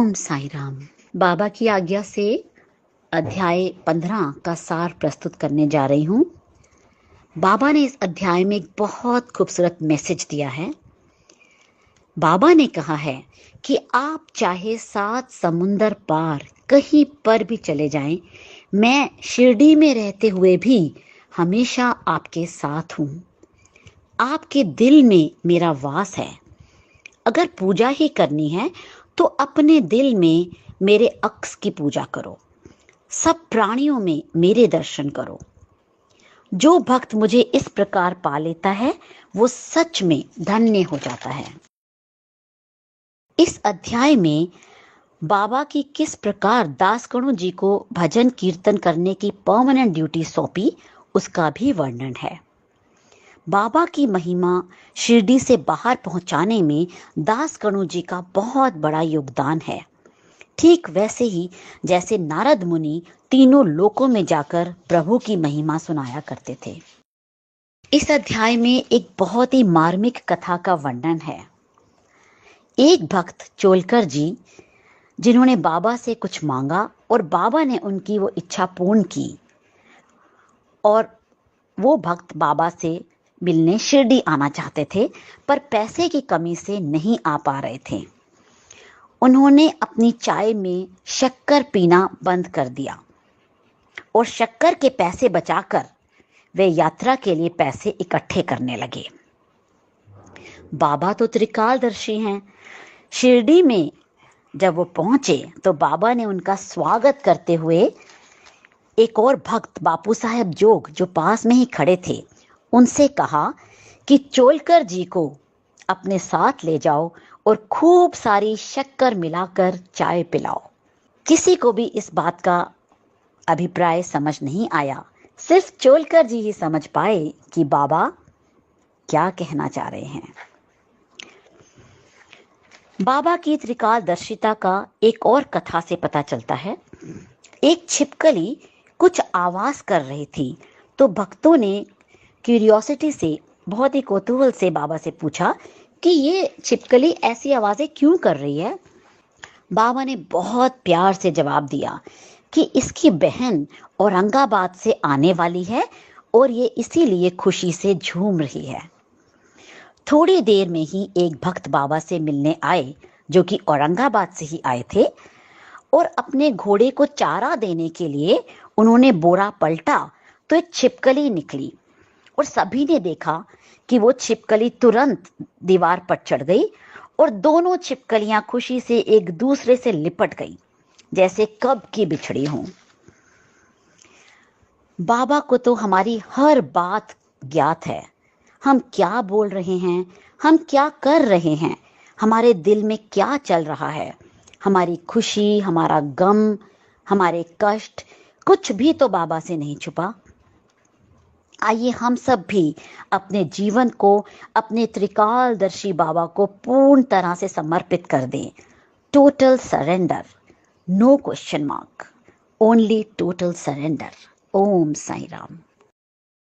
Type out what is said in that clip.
ओम साई राम। बाबा की आज्ञा से अध्याय 15 का सार प्रस्तुत करने जा रही हूँ। बाबा ने इस अध्याय में एक बहुत खूबसूरत मैसेज दिया है। बाबा ने कहा है कि आप चाहे 7 समुंदर पार कहीं पर भी चले जाएं, मैं शिरडी में रहते हुए भी हमेशा आपके साथ हूँ। आपके दिल में मेरा वास है। अगर पूजा ही करनी है तो अपने दिल में मेरे अक्स की पूजा करो। सब प्राणियों में मेरे दर्शन करो। जो भक्त मुझे इस प्रकार पा लेता है वो सच में धन्य हो जाता है। इस अध्याय में बाबा की किस प्रकार दासगणों जी को भजन कीर्तन करने की परमानेंट ड्यूटी सौंपी उसका भी वर्णन है। बाबा की महिमा शिरडी से बाहर पहुंचाने में दासगणों जी का बहुत बड़ा योगदान है। ठीक वैसे ही जैसे नारद मुनि तीनों लोकों में जाकर प्रभु की महिमा सुनाया करते थे। इस अध्याय में एक बहुत ही मार्मिक कथा का वर्णन है। एक भक्त चोलकर जी जिन्होंने बाबा से कुछ मांगा और बाबा ने उनकी वो इच्छा पूर्ण की, और वो भक्त बाबा से मिलने शिरडी आना चाहते थे पर पैसे की कमी से नहीं आ पा रहे थे। उन्होंने अपनी चाय में शक्कर पीना बंद कर दिया और शक्कर के पैसे बचाकर वे यात्रा के लिए पैसे इकट्ठे करने लगे। बाबा तो त्रिकालदर्शी हैं। शिरडी में जब वो पहुंचे तो बाबा ने उनका स्वागत करते हुए एक और भक्त बापू साहब जोग जो पास में ही खड़े थे उनसे कहा कि चोलकर जी को अपने साथ ले जाओ और खूब सारी शक्कर मिलाकर चाय पिलाओ। किसी को भी इस बात का अभिप्राय समझ नहीं आया। सिर्फ चोलकर जी ही समझ पाए कि बाबा क्या कहना चाह रहे हैं। बाबा की त्रिकालदर्शिता का एक और कथा से पता चलता है। एक छिपकली कुछ आवाज कर रही थी तो भक्तों ने क्यूरियोसिटी से, बहुत ही कौतूहल से बाबा से पूछा कि ये छिपकली ऐसी आवाजें क्यों कर रही है। बाबा ने बहुत प्यार से जवाब दिया कि इसकी बहन औरंगाबाद से आने वाली है और ये इसीलिए खुशी से झूम रही है। थोड़ी देर में ही एक भक्त बाबा से मिलने आए जो कि औरंगाबाद से ही आए थे, और अपने घोड़े को चारा देने के लिए उन्होंने बोरा पलटा तो एक छिपकली निकली और सभी ने देखा कि वो छिपकली तुरंत दीवार पर चढ़ गई और दोनों छिपकलियां खुशी से एक दूसरे से लिपट गई जैसे कब की बिछड़ी हों। बाबा को तो हमारी हर बात ज्ञात है। हम क्या बोल रहे हैं, हम क्या कर रहे हैं, हमारे दिल में क्या चल रहा है, हमारी खुशी, हमारा गम, हमारे कष्ट, कुछ भी तो बाबा से नहीं छुपा। आइए हम सब भी अपने जीवन को अपने त्रिकालदर्शी बाबा को पूर्ण तरह से समर्पित कर दें। Total surrender, no question mark, only total surrender. Om Sai Ram.